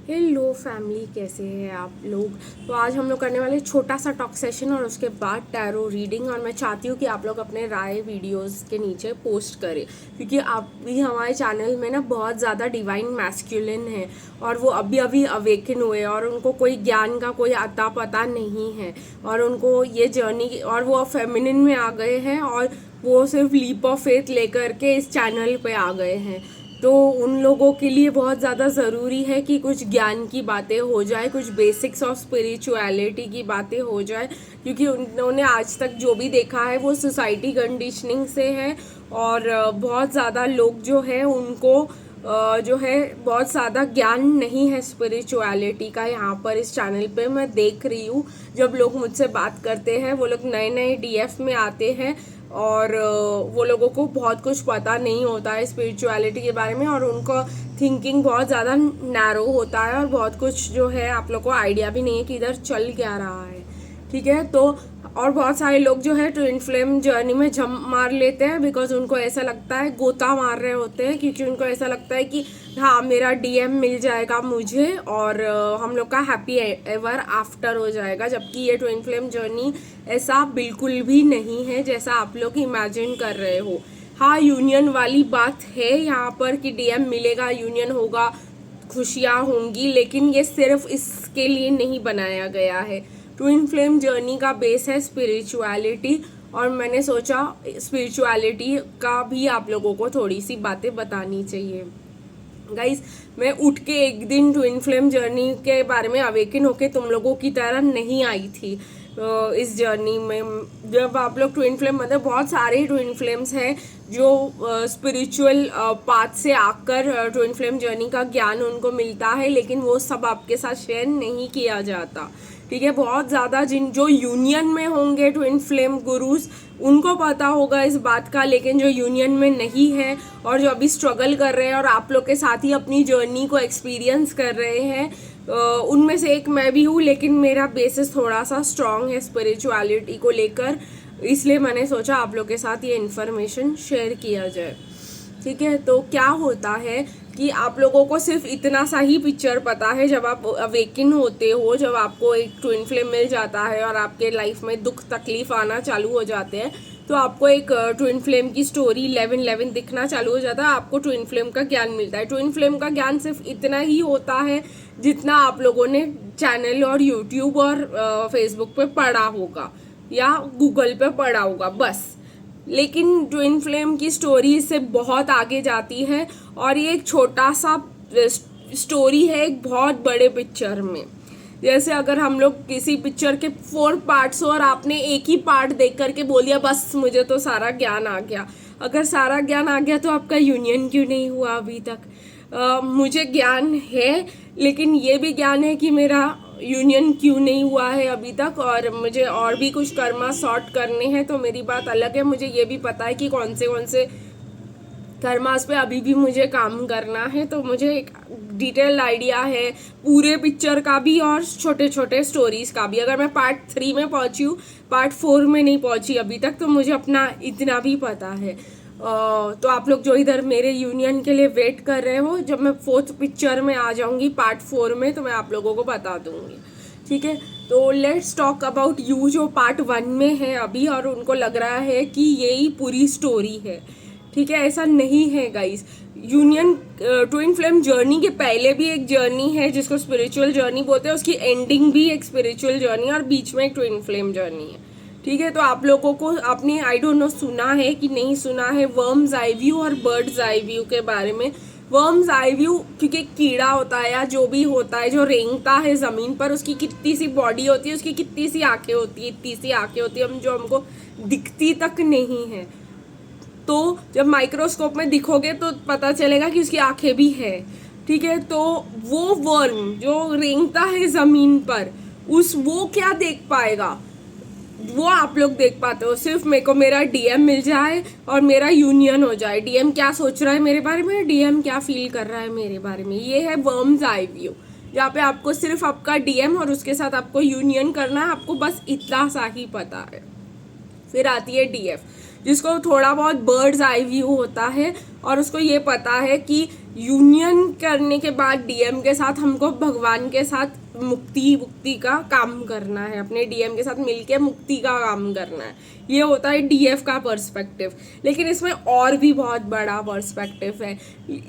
Hello family, कैसे हैं आप लोग। तो आज हम लोग करने वाले छोटा सा टॉक सेशन और उसके बाद टैरो रीडिंग। और मैं चाहती हूँ कि आप लोग अपने राय वीडियोस के नीचे पोस्ट करें, क्योंकि आप भी हमारे चैनल में ना बहुत ज़्यादा डिवाइन मैस्कुलिन है और वो अभी अभी अवेकन हुए और उनको कोई ज्ञान का कोई अता पता नहीं है और उनको ये जर्नी और वो फेमिनिन में आ गए हैं और वो सिर्फ लीप ऑफ फेथ लेकर के इस चैनल पे आ गए हैं। तो उन लोगों के लिए बहुत ज़्यादा ज़रूरी है कि कुछ ज्ञान की बातें हो जाए, कुछ बेसिक्स ऑफ स्पिरिचुअलिटी की बातें हो जाए, क्योंकि उन्होंने आज तक जो भी देखा है वो सोसाइटी कंडीशनिंग से है। और बहुत ज़्यादा लोग जो है उनको जो है बहुत ज़्यादा ज्ञान नहीं है स्पिरिचुअलिटी का। यहाँ पर इस चैनल पे मैं देख रही हूँ, जब लोग मुझसे बात करते हैं वो लोग नए नए डीएफ में आते हैं और वो लोगों को बहुत कुछ पता नहीं होता है स्पिरिचुअलिटी के बारे में और उनका थिंकिंग बहुत ज़्यादा नैरो होता है और बहुत कुछ जो है आप लोग को आइडिया भी नहीं है कि इधर चल क्या रहा है। ठीक है, तो और बहुत सारे लोग जो है ट्विन फ्लेम जर्नी में जंप मार लेते हैं बिकॉज उनको ऐसा लगता है, गोता मार रहे होते हैं, क्योंकि उनको ऐसा लगता है कि हाँ मेरा डीएम मिल जाएगा मुझे और हम लोग का हैप्पी एवर आफ्टर हो जाएगा। जबकि ये ट्विन फ्लेम जर्नी ऐसा बिल्कुल भी नहीं है जैसा आप लोग इमेजिन कर रहे हो। हाँ, यूनियन वाली बात है यहाँ पर कि डीएम मिलेगा, यूनियन होगा, खुशियाँ होंगी, लेकिन ये सिर्फ इसके लिए नहीं बनाया गया है। ट्विन फ्लेम जर्नी का बेस है स्पिरिचुअलिटी और मैंने सोचा स्पिरिचुअलिटी का भी आप लोगों को थोड़ी सी बातें बतानी चाहिए। गाइस, मैं उठ के एक दिन ट्विन फ्लेम जर्नी के बारे में अवेकन होके तुम लोगों की तरह नहीं आई थी। इस जर्नी में जब आप लोग ट्विन फ्लेम, मतलब बहुत सारे ट्विन फ्लेम्स हैं जो स्पिरिचुअल पाथ से आकर ट्विन फ्लेम जर्नी का ज्ञान उनको मिलता है, लेकिन वो सब आपके साथ शेयर नहीं किया जाता। ठीक है, बहुत ज़्यादा जो यूनियन में होंगे ट्विन फ्लेम गुरुज उनको पता होगा इस बात का, लेकिन जो यूनियन में नहीं है और जो अभी स्ट्रगल कर रहे हैं और आप लोग के साथ ही अपनी जर्नी को एक्सपीरियंस कर रहे हैं, उनमें से एक मैं भी हूँ। लेकिन मेरा बेसिस थोड़ा सा स्ट्रांग है स्पिरिचुअलिटी को लेकर, इसलिए मैंने सोचा आप लोग के साथ ये इन्फॉर्मेशन शेयर किया जाए। ठीक है, तो क्या होता है कि आप लोगों को सिर्फ इतना सा ही पिक्चर पता है जब आप अवेकिन होते हो, जब आपको एक ट्विन फ्लेम मिल जाता है और आपके लाइफ में दुख तकलीफ आना चालू हो जाते हैं, तो आपको एक ट्विन फ्लेम की स्टोरी 1111 दिखना चालू हो जाता है, आपको ट्विन फ्लेम का ज्ञान मिलता है। ट्विन फ्लेम का ज्ञान सिर्फ इतना ही होता है जितना आप लोगों ने चैनल और यूट्यूब और फेसबुक पे पढ़ा होगा या गूगल पे पढ़ा होगा, बस। लेकिन ट्विन फ्लेम की स्टोरी इससे बहुत आगे जाती है और ये एक छोटा सा स्टोरी है एक बहुत बड़े पिक्चर में। जैसे अगर हम लोग किसी पिक्चर के 4 पार्ट्स हो और आपने एक ही पार्ट देख करके बोल दिया बस मुझे तो सारा ज्ञान आ गया। अगर सारा ज्ञान आ गया तो आपका यूनियन क्यों नहीं हुआ अभी तक? मुझे ज्ञान है, लेकिन ये भी ज्ञान है कि मेरा यूनियन क्यों नहीं हुआ है अभी तक और मुझे और भी कुछ कर्मा सॉर्ट करने हैं, तो मेरी बात अलग है। मुझे ये भी पता है कि कौन से कर्मास पे अभी भी मुझे काम करना है, तो मुझे एक डिटेल आइडिया है पूरे पिक्चर का भी और छोटे छोटे स्टोरीज का भी। अगर मैं पार्ट 3 में पहुंची हूँ, पार्ट 4 में नहीं पहुंची अभी तक, तो मुझे अपना इतना भी पता है। तो आप लोग जो इधर मेरे यूनियन के लिए वेट कर रहे हो, जब मैं 4th पिक्चर में आ जाऊंगी पार्ट 4 में, तो मैं आप लोगों को बता दूंगी। ठीक है, तो लेट्स टॉक अबाउट यू जो पार्ट 1 में है अभी और उनको लग रहा है कि यही पूरी स्टोरी है। ठीक है, ऐसा नहीं है guys. Union twin flame journey के पहले भी एक जर्नी है जिसको स्पिरिचुअल जर्नी बोलते हैं, उसकी एंडिंग भी एक स्पिरिचुअल जर्नी और बीच में एक ट्विन फ्लेम जर्नी है। ठीक है, तो आप लोगों को आपने आई डोंट नो सुना है कि नहीं सुना है वर्म्स आई व्यू और बर्ड्स आई व्यू के बारे में। वर्म्स आई व्यू क्योंकि कीड़ा होता है या जो भी होता है जो रेंगता है ज़मीन पर, उसकी कितनी सी बॉडी होती है, उसकी कितनी सी आंखें होती है, इतनी सी आंखें होती है जो हमको दिखती तक नहीं है। तो जब माइक्रोस्कोप में दिखोगे तो पता चलेगा कि उसकी आंखें भी है। ठीक है, तो वो वर्म जो रेंगता है ज़मीन पर, वो क्या देख पाएगा? वो आप लोग देख पाते हो सिर्फ मेरे को मेरा डीएम मिल जाए और मेरा यूनियन हो जाए। डीएम क्या सोच रहा है मेरे बारे में, डीएम क्या फील कर रहा है मेरे बारे में, ये है वर्म्स आई व्यू, जहाँ पे आपको सिर्फ आपका डीएम और उसके साथ आपको यूनियन करना है, आपको बस इतना सा ही पता है। फिर आती है डीएफ। जिसको थोड़ा बहुत बर्ड्स आई व्यू होता है और उसको ये पता है कि यूनियन करने के बाद डीएम के साथ हमको भगवान के साथ मुक्ति का काम करना है, अपने डीएम के साथ मिलके मुक्ति का काम करना है। ये होता है डीएफ का पर्सपेक्टिव। लेकिन इसमें और भी बहुत बड़ा पर्सपेक्टिव है।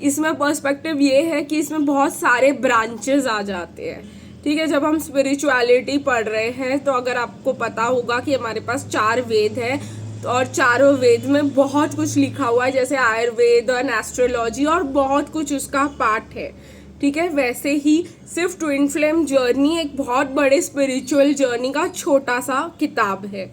इसमें पर्सपेक्टिव ये है कि इसमें बहुत सारे ब्रांचेस आ जाते हैं। ठीक है, जब हम स्पिरिचुअलिटी पढ़ रहे हैं तो अगर आपको पता होगा कि हमारे पास 4 वेद है और चारों वेद में बहुत कुछ लिखा हुआ है, जैसे आयुर्वेद और एस्ट्रोलॉजी और बहुत कुछ उसका पार्ट है। ठीक है, वैसे ही सिर्फ ट्विन फ्लेम जर्नी एक बहुत बड़े स्पिरिचुअल जर्नी का छोटा सा किताब है।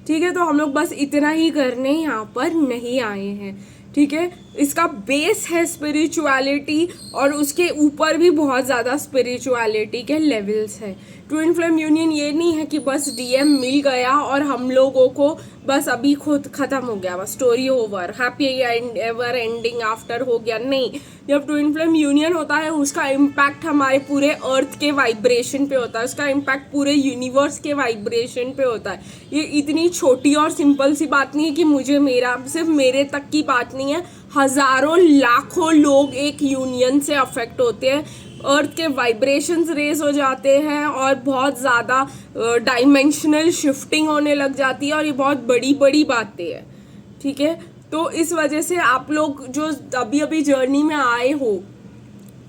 ठीक है, तो हम लोग बस इतना ही करने यहाँ पर नहीं आए हैं। ठीक है, इसका बेस है स्पिरिचुअलिटी और उसके ऊपर भी बहुत ज़्यादा स्पिरिचुअलिटी के लेवल्स है। ट्विन फ्लेम यूनियन ये नहीं है कि बस डीएम मिल गया और हम लोगों को बस अभी खुद ख़त्म हो गया, बस story over, happy ever ending after हो गया। नहीं, जब ट्विन फ्लेम यूनियन होता है उसका इम्पैक्ट हमारे पूरे अर्थ के वाइब्रेशन पे होता है, उसका इम्पैक्ट पूरे यूनिवर्स के वाइब्रेशन पे होता है। ये इतनी छोटी और सिंपल सी बात नहीं है कि मुझे सिर्फ मेरे तक की बात नहीं है, हज़ारों लाखों लोग एक यूनियन से अफेक्ट होते हैं। अर्थ के वाइब्रेशंस रेज हो जाते हैं और बहुत ज़्यादा डायमेंशनल शिफ्टिंग होने लग जाती है और ये बहुत बड़ी बड़ी बातें हैं। ठीक है, तो इस वजह से आप लोग जो अभी अभी जर्नी में आए हो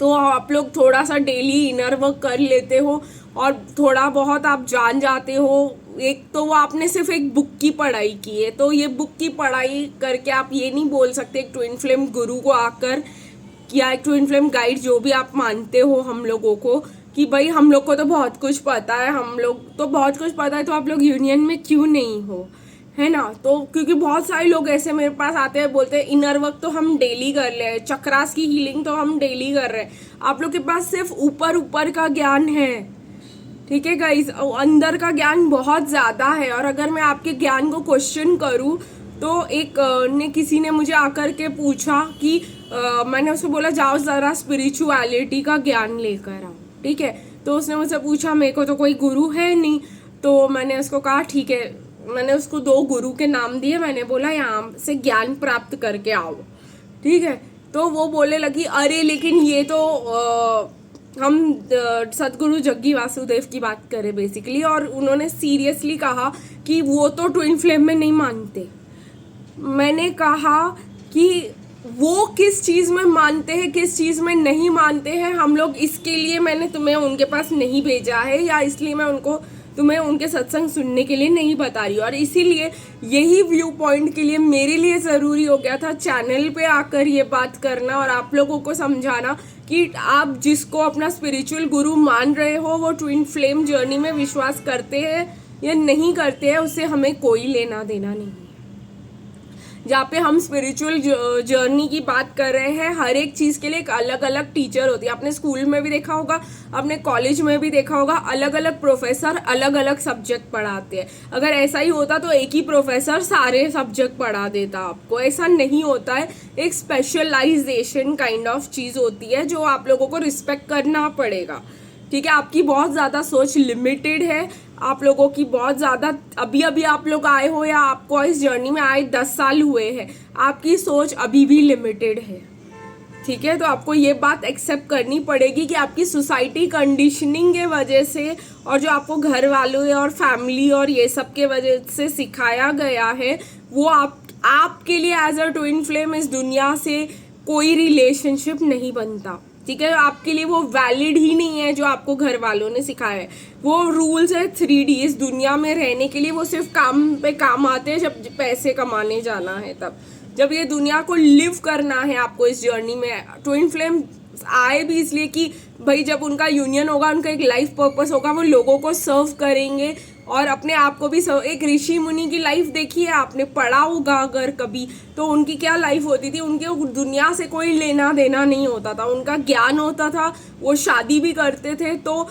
तो आप लोग थोड़ा सा डेली इनर वर्क कर लेते हो और थोड़ा बहुत आप जान जाते हो। एक तो वो आपने सिर्फ एक बुक की पढ़ाई की है, तो ये बुक की पढ़ाई करके आप ये नहीं बोल सकते एक ट्विन फ्लेम गुरु को आकर या एक ट्विन फ्लेम गाइड जो भी आप मानते हो हम लोगों को कि भाई हम लोग को तो बहुत कुछ पता है, हम लोग तो बहुत कुछ पता है, तो आप लोग यूनियन में क्यों नहीं हो, है ना। तो क्योंकि बहुत सारे लोग ऐसे मेरे पास आते हैं, बोलते हैं इनर वर्क तो हम डेली कर ले, चक्रास की हीलिंग तो हम डेली कर रहे हैं। आप लोग के पास सिर्फ ऊपर का ज्ञान है। ठीक है गाइस, अंदर का ज्ञान बहुत ज़्यादा है। और अगर मैं आपके ज्ञान को क्वेश्चन करूँ तो किसी ने मुझे आकर के पूछा कि मैंने उसको बोला जाओ ज़रा स्पिरिचुअलिटी का ज्ञान लेकर आओ। ठीक है, तो उसने मुझसे पूछा, मेरे को तो कोई गुरु है नहीं। तो मैंने उसको कहा ठीक है, मैंने उसको 2 गुरु के नाम दिए, मैंने बोला यहाँ से ज्ञान प्राप्त करके आओ। ठीक है, तो वो बोलने लगी अरे लेकिन ये तो हम सदगुरु जग्गी वासुदेव की बात करें बेसिकली, और उन्होंने सीरियसली कहा कि वो तो ट्विन फ्लेम में नहीं मानते। मैंने कहा कि वो किस चीज़ में मानते हैं किस चीज़ में नहीं मानते हैं हम लोग, इसके लिए मैंने तुम्हें उनके पास नहीं भेजा है या इसलिए मैं तुम्हें उनके सत्संग सुनने के लिए नहीं बता रही हूँ। और इसीलिए यही व्यू पॉइंट के लिए मेरे लिए ज़रूरी हो गया था चैनल पे आकर ये बात करना और आप लोगों को समझाना कि आप जिसको अपना स्पिरिचुअल गुरु मान रहे हो वो ट्विन फ्लेम जर्नी में विश्वास करते हैं या नहीं करते हैं, उससे हमें कोई लेना देना नहीं है। जहाँ पे हम स्पिरिचुअल जर्नी की बात कर रहे हैं, हर एक चीज़ के लिए एक अलग अलग टीचर होती है। आपने स्कूल में भी देखा होगा, आपने कॉलेज में भी देखा होगा, अलग अलग प्रोफेसर अलग अलग सब्जेक्ट पढ़ाते हैं। अगर ऐसा ही होता तो एक ही प्रोफेसर सारे सब्जेक्ट पढ़ा देता आपको, ऐसा नहीं होता है। एक स्पेशलाइजेशन काइंड ऑफ चीज़ होती है जो आप लोगों को रिस्पेक्ट करना पड़ेगा। ठीक है, आपकी बहुत ज़्यादा सोच लिमिटेड है, आप लोगों की बहुत ज़्यादा, अभी अभी आप लोग आए हो या आपको इस जर्नी में आए 10 साल हुए हैं, आपकी सोच अभी भी लिमिटेड है। ठीक है, तो आपको ये बात एक्सेप्ट करनी पड़ेगी कि आपकी सोसाइटी कंडीशनिंग के वजह से और जो आपको घर वालों और फैमिली और ये सब के वजह से सिखाया गया है वो आपके लिए एज अ ट्विन फ्लेम इस दुनिया से कोई रिलेशनशिप नहीं बनता। ठीक है, आपके लिए वो वैलिड ही नहीं है जो आपको घर वालों ने सिखाया है। वो रूल्स है 3D इस दुनिया में रहने के लिए, वो सिर्फ काम पे काम आते हैं जब पैसे कमाने जाना है तब। जब ये दुनिया को लिव करना है आपको इस जर्नी में, ट्विन फ्लेम आए भी इसलिए कि भाई जब उनका यूनियन होगा, उनका एक लाइफ पर्पस होगा, वो लोगों को सर्व करेंगे और अपने आप को भी सर्व। एक ऋषि मुनि की लाइफ देखी है आपने, पढ़ा होगा अगर कभी, तो उनकी क्या लाइफ होती थी, उनके दुनिया से कोई लेना देना नहीं होता था, उनका ज्ञान होता था। वो शादी भी करते थे तो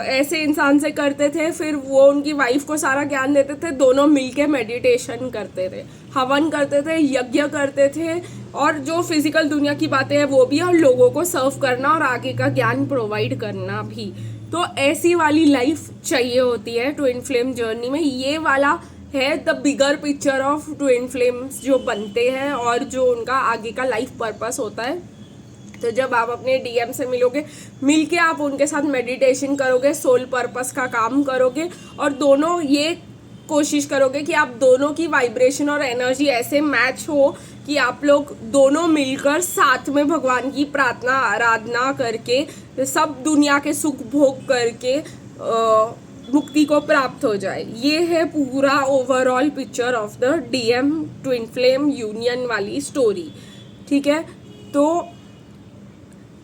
ऐसे इंसान से करते थे, फिर वो उनकी वाइफ को सारा ज्ञान देते थे, दोनों मिलके मेडिटेशन करते थे, हवन करते थे, यज्ञ करते थे, और जो फिजिकल दुनिया की बातें हैं वो भी, और लोगों को सर्व करना और आगे का ज्ञान प्रोवाइड करना भी। तो ऐसी वाली लाइफ चाहिए होती है ट्विन फ्लेम जर्नी में। ये वाला है the bigger picture of twin flames जो बनते हैं और जो उनका आगे का लाइफ पर्पस होता है। तो जब आप अपने डीएम से मिलोगे, मिलके आप उनके साथ मेडिटेशन करोगे, सोल पर्पस का काम करोगे और दोनों ये कोशिश करोगे कि आप दोनों की वाइब्रेशन और एनर्जी ऐसे मैच हो कि आप लोग दोनों मिलकर साथ में भगवान की प्रार्थना आराधना करके सब दुनिया के सुख भोग करके मुक्ति को प्राप्त हो जाए। ये है पूरा overall picture of the DM twin flame union वाली स्टोरी। ठीक है, तो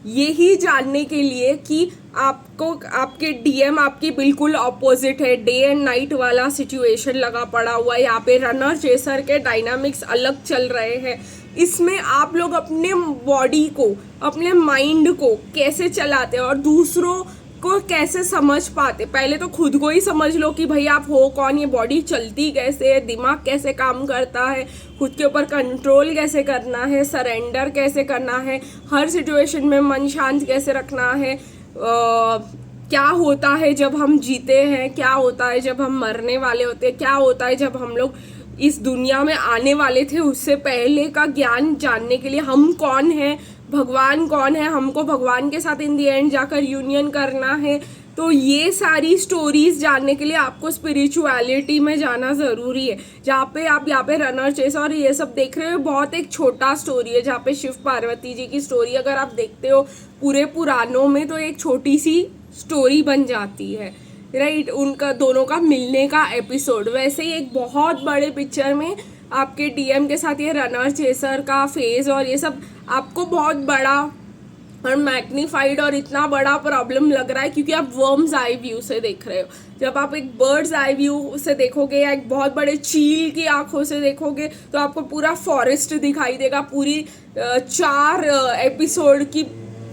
यही जानने के लिए कि आपको आपके डीएम आपकी बिल्कुल ऑपोजिट है, डे एंड नाइट वाला सिचुएशन लगा पड़ा हुआ है, यहाँ पे रनर चेसर के डायनामिक्स अलग चल रहे हैं। इसमें आप लोग अपने बॉडी को, अपने माइंड को कैसे चलाते हैं और दूसरों को कैसे समझ पाते। पहले तो खुद को ही समझ लो कि भाई आप हो कौन, ये बॉडी चलती कैसे है, दिमाग कैसे काम करता है, खुद के ऊपर कंट्रोल कैसे करना है, सरेंडर कैसे करना है, हर सिचुएशन में मन शांत कैसे रखना है, क्या होता है जब हम जीते हैं, क्या होता है जब हम मरने वाले होते हैं, क्या होता है जब हम लोग इस दुनिया में आने वाले थे उससे पहले का ज्ञान जानने के लिए, हम कौन हैं, भगवान कौन है, हमको भगवान के साथ इन दी एंड जाकर यूनियन करना है। तो ये सारी स्टोरीज जानने के लिए आपको स्पिरिचुअलिटी में जाना ज़रूरी है। जहाँ पे आप यहाँ पे रनर चेस और ये सब देख रहे हो, बहुत एक छोटा स्टोरी है जहाँ पे शिव पार्वती जी की स्टोरी अगर आप देखते हो पूरे पुराणों में तो एक छोटी सी स्टोरी बन जाती है, राइट, उनका दोनों का मिलने का एपिसोड। वैसे ही एक बहुत बड़े पिक्चर में आपके डीएम के साथ ये रनर चेसर का फेज और ये सब आपको बहुत बड़ा और मैग्नीफाइड और इतना बड़ा प्रॉब्लम लग रहा है क्योंकि आप वर्म्स आई व्यू से देख रहे हो। जब आप एक बर्ड्स आई व्यू से देखोगे या एक बहुत बड़े चील की आंखों से देखोगे तो आपको पूरा फॉरेस्ट दिखाई देगा, पूरी 4 एपिसोड की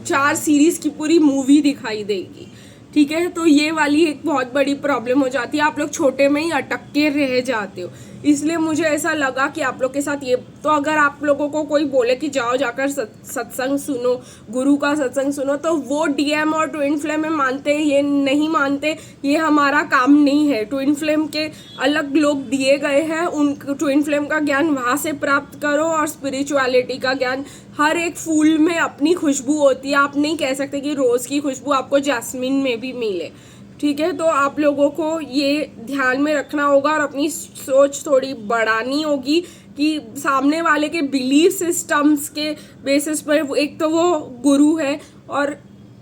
4 सीरीज की पूरी मूवी दिखाई देगी। ठीक है, तो ये वाली एक बहुत बड़ी प्रॉब्लम हो जाती है, आप लोग छोटे में ही अटक के रह जाते हो। इसलिए मुझे ऐसा लगा कि आप लोग के साथ ये, तो अगर आप लोगों को कोई बोले कि जाओ जाकर सत्संग सुनो, गुरु का सत्संग सुनो, तो वो डीएम और ट्विन फ्लेम में मानते हैं, ये नहीं मानते, ये हमारा काम नहीं है। ट्विन फ्लेम के अलग लोग दिए गए हैं, उन ट्विन फ्लेम का ज्ञान वहाँ से प्राप्त करो और स्पिरिचुअलिटी का ज्ञान, हर एक फूल में अपनी खुशबू होती है। आप नहीं कह सकते कि रोज़ की खुशबू आपको जैस्मिन में भी मिले। ठीक है, तो आप लोगों को ये ध्यान में रखना होगा और अपनी सोच थोड़ी बढ़ानी होगी कि सामने वाले के बिलीफ सिस्टम्स के बेसिस पर, एक तो वो गुरु है और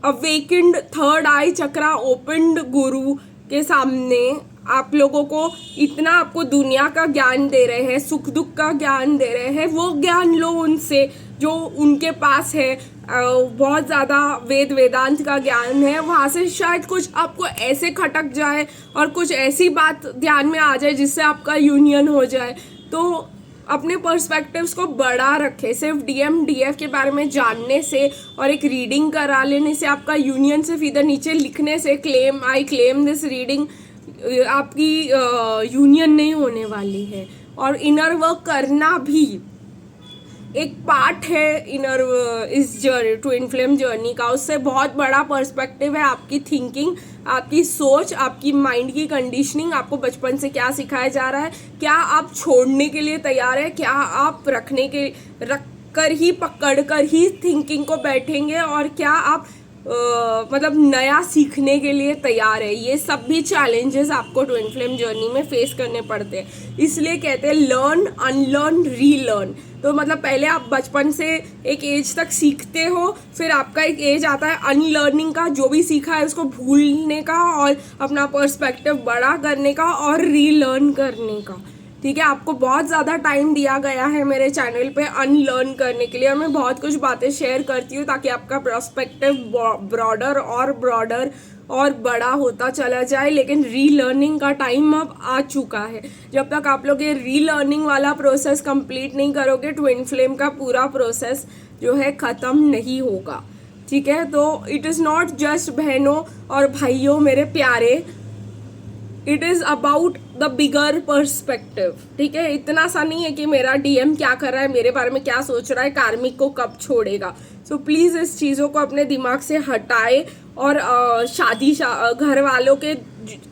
अवेकेंड थर्ड आई चक्रा ओपन्ड गुरु के सामने आप लोगों को इतना, आपको दुनिया का ज्ञान दे रहे हैं, सुख दुख का ज्ञान दे रहे हैं, वो ज्ञान लो उनसे जो उनके पास है। बहुत ज़्यादा वेदांत का ज्ञान है, वहाँ से शायद कुछ आपको ऐसे खटक जाए और कुछ ऐसी बात ध्यान में आ जाए जिससे आपका यूनियन हो जाए। तो अपने पर्सपेक्टिव्स को बड़ा रखें। सिर्फ डीएम डीएफ के बारे में जानने से और एक रीडिंग करा लेने से आपका यूनियन सिर्फ इधर नीचे लिखने से, claim I claim this reading, आपकी यूनियन नहीं होने वाली है। और इनर वर्क करना भी एक पार्ट है इनर इस जर्नी, ट्विन फ्लेम जर्नी का। उससे बहुत बड़ा पर्सपेक्टिव है आपकी थिंकिंग, आपकी सोच, आपकी माइंड की कंडीशनिंग, आपको बचपन से क्या सिखाया जा रहा है, क्या आप छोड़ने के लिए तैयार है, क्या आप रख कर ही पकड़ कर ही थिंकिंग को बैठेंगे और क्या आप मतलब नया सीखने के लिए तैयार है। ये सब भी चैलेंजेस आपको ट्विन फ्लेम जर्नी में फेस करने पड़ते हैं। इसलिए कहते हैं लर्न अनलर्न रीलर्न। तो मतलब पहले आप बचपन से एक एज तक सीखते हो, फिर आपका एक एज आता है अनलर्निंग का, जो भी सीखा है उसको भूलने का और अपना पर्सपेक्टिव बड़ा करने का और रीलर्न करने का। ठीक है, आपको बहुत ज़्यादा टाइम दिया गया है मेरे चैनल पे अनलर्न करने के लिए और मैं बहुत कुछ बातें शेयर करती हूँ ताकि आपका पर्सपेक्टिव ब्रॉडर और बड़ा होता चला जाए। लेकिन रीलर्निंग का टाइम अब आ चुका है। जब तक आप लोग ये रीलर्निंग वाला प्रोसेस कंप्लीट नहीं करोगे, ट्विन फ्लेम का पूरा प्रोसेस जो है ख़त्म नहीं होगा। ठीक है, तो इट इज़ नॉट जस्ट बहनों और भाइयों मेरे प्यारे, it is about the bigger perspective. ठीक है, इतना सा नहीं है कि मेरा डीएम क्या कर रहा है, मेरे बारे में क्या सोच रहा है, कार्मिक को कब छोड़ेगा। सो प्लीज़ इस चीज़ों को अपने दिमाग से हटाए और घर वालों के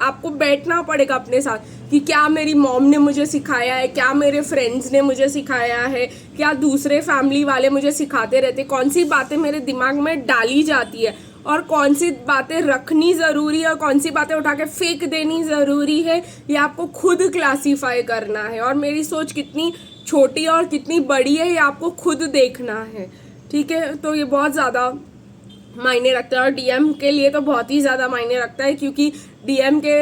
आपको बैठना पड़ेगा अपने साथ कि क्या मेरी मॉम ने मुझे सिखाया है, क्या मेरे फ्रेंड्स ने मुझे सिखाया है, क्या दूसरे फैमिली वाले मुझे सिखाते रहते, कौन सी बातें मेरे दिमाग में डाली जाती है और कौन सी बातें रखनी ज़रूरी है और कौन सी बातें उठा के फेंक देनी ज़रूरी है, ये आपको खुद क्लासीफाई करना है। और मेरी सोच कितनी छोटी और कितनी बड़ी है ये आपको खुद देखना है, ठीक है। तो ये बहुत ज़्यादा मायने रखता है और डीएम के लिए तो बहुत ही ज़्यादा मायने रखता है, क्योंकि डीएम के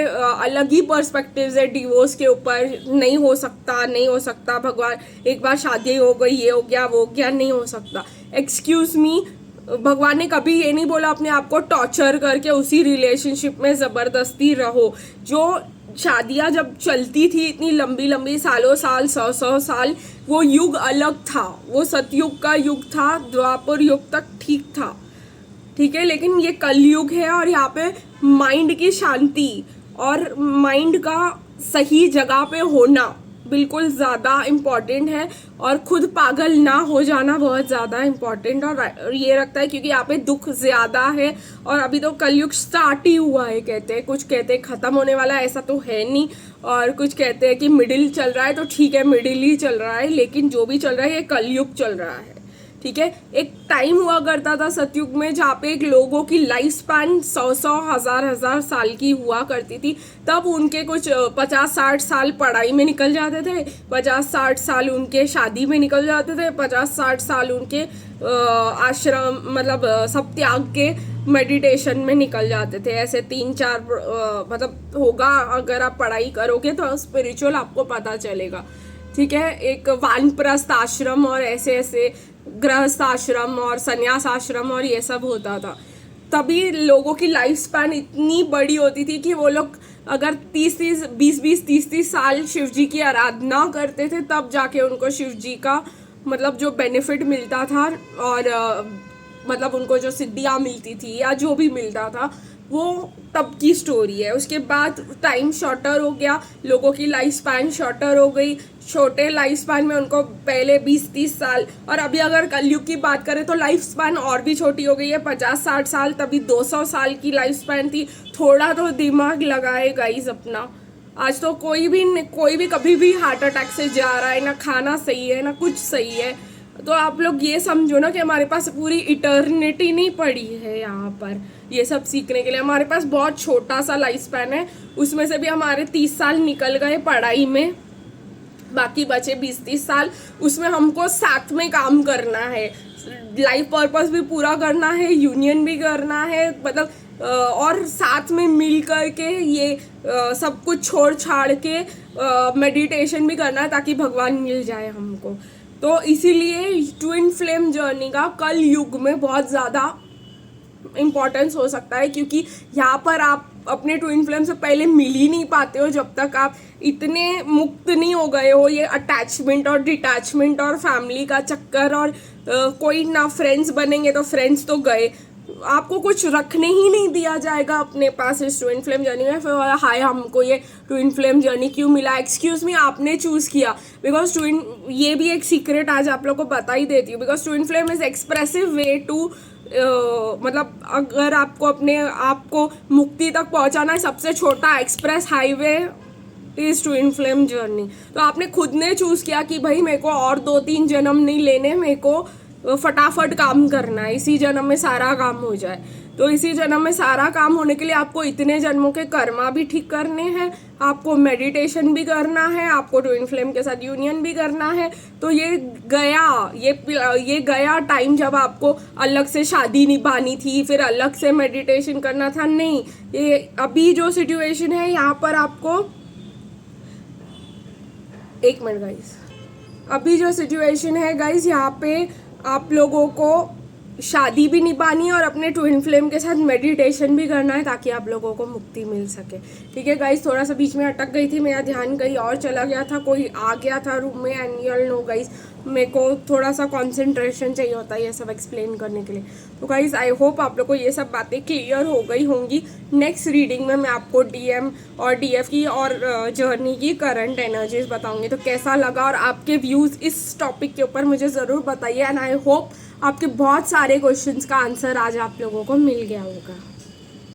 अलग ही पर्सपेक्टिव्स है डिवोर्स के ऊपर। नहीं हो सकता, नहीं हो सकता, भगवान एक बार शादी हो गई, ये हो गया, वो हो गया, नहीं हो सकता। एक्सक्यूज़ मी, भगवान ने कभी ये नहीं बोला अपने आप को टॉर्चर करके उसी रिलेशनशिप में ज़बरदस्ती रहो। जो शादियाँ जब चलती थी इतनी लंबी लंबी सालों साल, 100 साल, वो युग अलग था, वो सतयुग का युग था, द्वापर युग तक ठीक था, ठीक है। लेकिन ये कलयुग है और यहाँ पे माइंड की शांति और माइंड का सही जगह पे होना बिल्कुल ज़्यादा इम्पॉर्टेंट है और खुद पागल ना हो जाना बहुत ज़्यादा इम्पॉर्टेंट और ये रखता है, क्योंकि यहाँ पे दुख ज़्यादा है और अभी तो कलयुग स्टार्ट ही हुआ है। कहते हैं, कुछ कहते हैं ख़त्म होने वाला है, ऐसा तो है नहीं, और कुछ कहते हैं कि मिडिल चल रहा है, तो ठीक है मिडिल ही चल रहा है, लेकिन जो भी चल रहा है ये कलयुग चल रहा है, ठीक है। एक टाइम हुआ करता था सतयुग में जहाँ पे एक लोगों की लाइफ स्पैन 100 हजार साल की हुआ करती थी। तब उनके कुछ 50-60 साल पढ़ाई में निकल जाते थे, 50-60 साल उनके शादी में निकल जाते थे, 50-60 साल उनके आश्रम मतलब सब त्याग के मेडिटेशन में निकल जाते थे। ऐसे 3-4 मतलब होगा, अगर आप पढ़ाई करोगे तो स्पिरिचुअल आपको पता चलेगा, ठीक है। एक वानप्रस्थ आश्रम और ऐसे ऐसे गृहस्थ आश्रम और संन्यास आश्रम और ये सब होता था। तभी लोगों की लाइफ स्पैन इतनी बड़ी होती थी कि वो लोग अगर 20-30 साल शिव जी की आराधना करते थे तब जाके उनको शिव जी का मतलब जो बेनिफिट मिलता था और मतलब उनको जो सिद्धियाँ मिलती थी या जो भी मिलता था वो तब की स्टोरी है। उसके बाद टाइम शॉर्टर हो गया, लोगों की लाइफ स्पैन शॉर्टर हो गई, छोटे लाइफ स्पैन में उनको पहले 20-30 साल, और अभी अगर कलयुग की बात करें तो लाइफ स्पैन और भी छोटी हो गई है, 50-60 साल, तभी 200 साल की लाइफ स्पैन थी। थोड़ा तो दिमाग लगाए गाइस अपना। आज तो कोई भी कभी भी हार्ट अटैक से जा रहा है, ना खाना सही है ना कुछ सही है। तो आप लोग ये समझो ना कि हमारे पास पूरी इटर्निटी नहीं पड़ी है यहाँ पर ये सब सीखने के लिए। हमारे पास बहुत छोटा सा लाइफ स्पैन है, उसमें से भी हमारे 30 साल निकल गए पढ़ाई में, बाकी बचे 20-30 साल, उसमें हमको साथ में काम करना है, लाइफ पर्पस भी पूरा करना है, यूनियन भी करना है, मतलब और साथ में मिल कर के ये सब कुछ छोड़ छाड़ के मेडिटेशन भी करना है ताकि भगवान मिल जाए हमको। तो इसीलिए ट्विन फ्लेम जर्नी का कल युग में बहुत ज़्यादा इम्पॉर्टेंस हो सकता है, क्योंकि यहाँ पर आप अपने ट्विन फ्लेम से पहले मिल ही नहीं पाते हो जब तक आप इतने मुक्त नहीं हो गए हो ये अटैचमेंट और डिटैचमेंट और फैमिली का चक्कर, और कोई ना फ्रेंड्स बनेंगे तो फ्रेंड्स तो गए, आपको कुछ रखने ही नहीं दिया जाएगा अपने पास इस ट्विन फ्लेम जर्नी में। फिर हाय हमको ये ट्विन फ्लेम जर्नी क्यों मिला, एक्सक्यूज़ मी आपने चूज़ किया, बिकॉज ये भी एक सीक्रेट आज आप लोग को बता ही देती हूँ, because twin flame is expressive way to मतलब अगर आपको अपने आप को मुक्ति तक पहुंचाना है, सबसे छोटा express highway is twin flame journey. तो आपने खुद ने चूज़ किया कि भाई मेरे को और 2-3 जन्म नहीं लेने, मेरे को फटाफट काम करना है, इसी जन्म में सारा काम हो जाए। तो इसी जन्म में सारा काम होने के लिए आपको इतने जन्मों के कर्मा भी ठीक करने हैं, आपको मेडिटेशन भी करना है, आपको ट्विन फ्लेम के साथ यूनियन भी करना है। तो ये गया टाइम जब आपको अलग से शादी निभानी थी, फिर अलग से मेडिटेशन करना था, नहीं। ये अभी जो सिचुएशन है यहाँ पर आपको, एक मिनट गाइस, अभी जो सिचुएशन है गाइस यहाँ पे आप लोगों को शादी भी निभानी है और अपने ट्विन फ्लेम के साथ मेडिटेशन भी करना है ताकि आप लोगों को मुक्ति मिल सके, ठीक है गाइस। थोड़ा सा बीच में अटक गई थी, मेरा ध्यान कहीं और चला गया था, कोई आ गया था रूम में, and you all know guys मेरे को थोड़ा सा कंसंट्रेशन चाहिए होता है ये सब एक्सप्लेन करने के लिए। तो गाइस आई होप आप लोग को ये सब बातें क्लियर हो गई होंगी। नेक्स्ट रीडिंग में मैं आपको डीएम और डीएफ की और जर्नी की करंट एनर्जीज बताऊंगी। तो कैसा लगा और आपके व्यूज़ इस टॉपिक के ऊपर मुझे ज़रूर बताइए, एंड आई होप आपके बहुत सारे क्वेश्चंस का आंसर आज आप लोगों को मिल गया होगा।